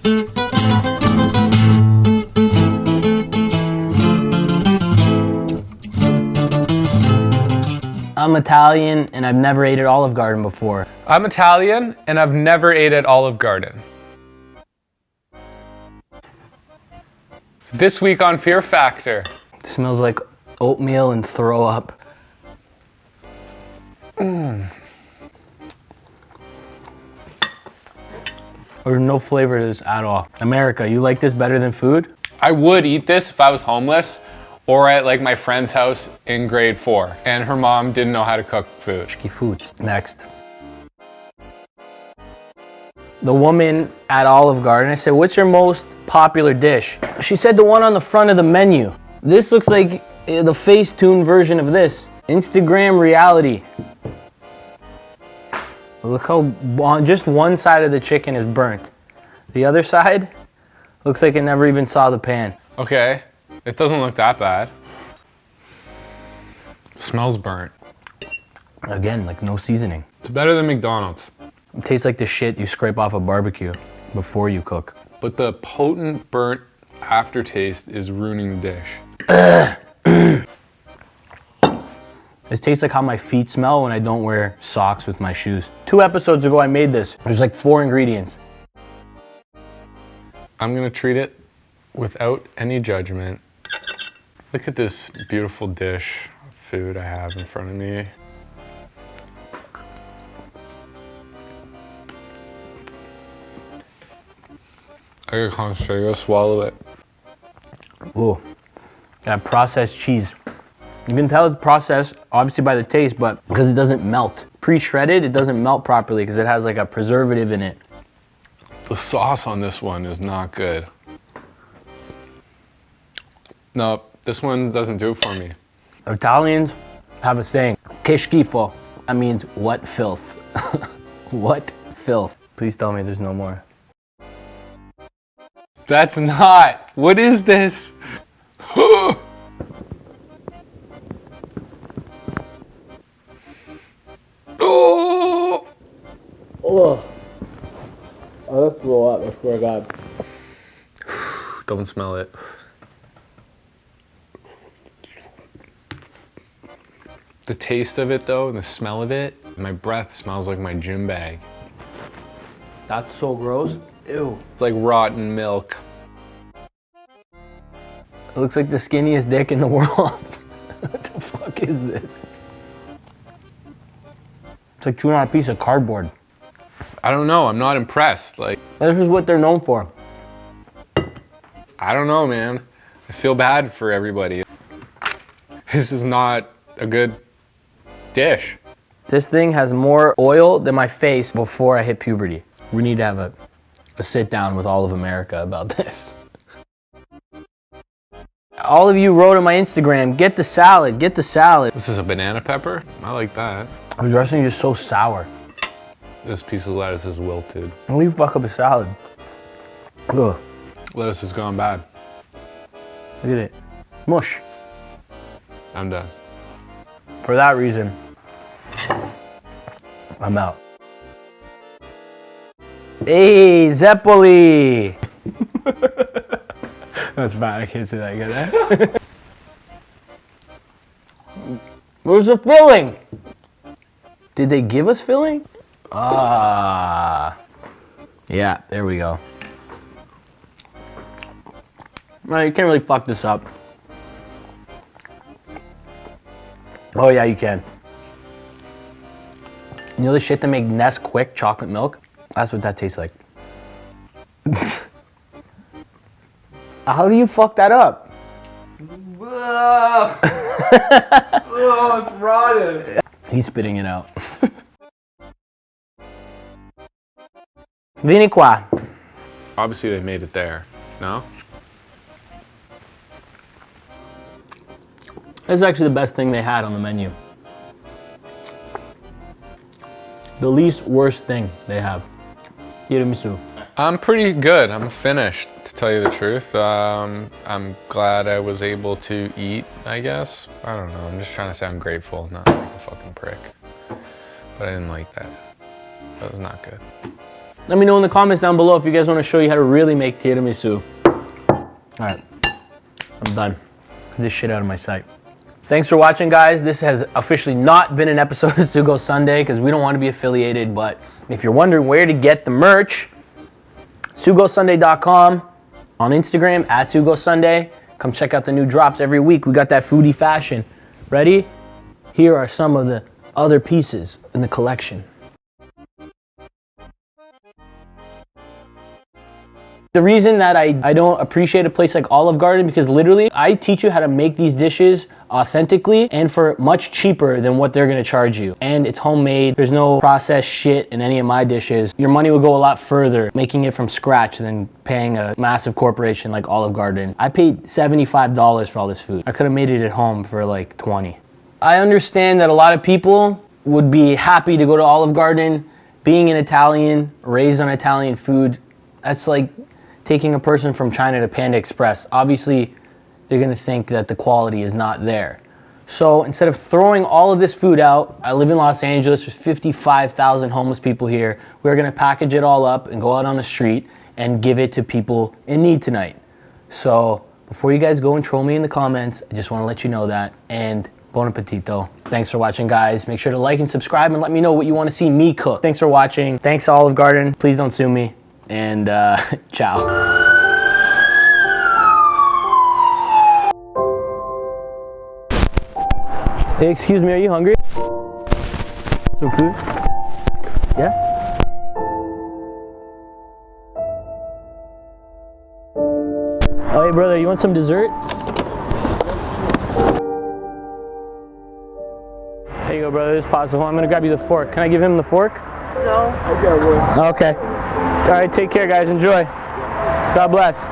I'm Italian and I've never ate at Olive Garden before. I'm Italian and I've never ate at Olive Garden. This week on Fear Factor. It smells like oatmeal and throw up. Mm. There's no flavor to this at all. America, you like this better than food? I would eat this if I was homeless or at like my friend's house in grade 4 and her mom didn't know how to cook food. Foods. Next. The woman at Olive Garden, I said, what's your most popular dish? She said the one on the front of the menu. This looks like the Facetune version of this. Instagram reality. Look how just one side of the chicken is burnt. The other side looks like it never even saw the pan. Okay, it doesn't look that bad. It smells burnt. Again, like no seasoning. It's better than McDonald's. It tastes like the shit you scrape off a barbecue before you cook. But the potent burnt aftertaste is ruining the dish. This tastes like how my feet smell when I don't wear socks with my shoes. 2 episodes ago I made this. There's like 4 ingredients. I'm gonna treat it without any judgment. Look at this beautiful dish of food I have in front of me. I gotta concentrate, I gotta swallow it. Ooh, got processed cheese. You can tell it's processed, obviously by the taste, but because it doesn't melt. Pre-shredded, it doesn't melt properly because it has like a preservative in it. The sauce on this one is not good. No, this one doesn't do it for me. Italians have a saying, che schifo. That means what filth. What filth. Please tell me there's no more. That's not. What is this? Oh! Oh, let's throw up, I swear to God. Don't smell it. The taste of it though, and the smell of it, my breath smells like my gym bag. That's so gross. Ew. It's like rotten milk. It looks like the skinniest dick in the world. What the fuck is this? It's like chewing on a piece of cardboard. I don't know, I'm not impressed. Like, This is what they're known for. I don't know, man. I feel bad for everybody. This is not a good dish. This thing has more oil than my face before I hit puberty. We need to have a sit down with all of America about this. All of you wrote on my Instagram, get the salad, get the salad. This is a banana pepper? I like that. The dressing is just so sour. This piece of lettuce is wilted. Why do you fuck up a salad? Ugh, Lettuce has gone bad. look at it. Mush. I'm done. For that reason, I'm out. Hey, Zeppoli! That's bad, I can't say that again. Where's the filling? Did they give us filling? Ah. Yeah, there we go. No, you can't really fuck this up. Oh yeah, you can. You know the shit that make Nesquik chocolate milk? That's what that tastes like. How do you fuck that up? Oh, it's rotten. He's spitting it out. Vieni qua. Obviously they made it there, no? This is actually the best thing they had on the menu. The least worst thing they have. Tiramisu. I'm pretty good. I'm finished, to tell you the truth. I'm glad I was able to eat, I guess. I don't know. I'm just trying to say I'm grateful, not like a fucking prick. But I didn't like that. That was not good. Let me know in the comments down below if you guys want to show you how to really make tiramisu. All right, I'm done. Get this shit out of my sight. Thanks for watching, guys. This has officially not been an episode of Sugo Sunday because we don't want to be affiliated, but if you're wondering where to get the merch, SugoSunday.com, on Instagram, @SugoSunday. Come check out the new drops every week. We got that foodie fashion. Ready? Here are some of the other pieces in the collection. The reason that I don't appreciate a place like Olive Garden, because literally I teach you how to make these dishes authentically and for much cheaper than what they're gonna charge you. And it's homemade. There's no processed shit in any of my dishes. Your money will go a lot further making it from scratch than paying a massive corporation like Olive Garden. I paid $75 for all this food. I could have made it at home for like 20. I understand that a lot of people would be happy to go to Olive Garden. Being an Italian, raised on Italian food, that's like taking a person from China to Panda Express. Obviously, they're gonna think that the quality is not there. So instead of throwing all of this food out, I live in Los Angeles, there's 55,000 homeless people here. We're gonna package it all up and go out on the street and give it to people in need tonight. So before you guys go and troll me in the comments, I just wanna let you know that, and bon appetito. Thanks for watching, guys. Make sure to like and subscribe and let me know what you wanna see me cook. Thanks for watching. Thanks, Olive Garden. Please don't sue me. And ciao. Hey, excuse me, are you hungry? Some food? Yeah? Oh, hey brother, you want some dessert? There you go, brother, it's possible. I'm gonna grab you the fork. Can I give him the fork? No, I got one. Okay. All right, take care, guys. Enjoy. God bless.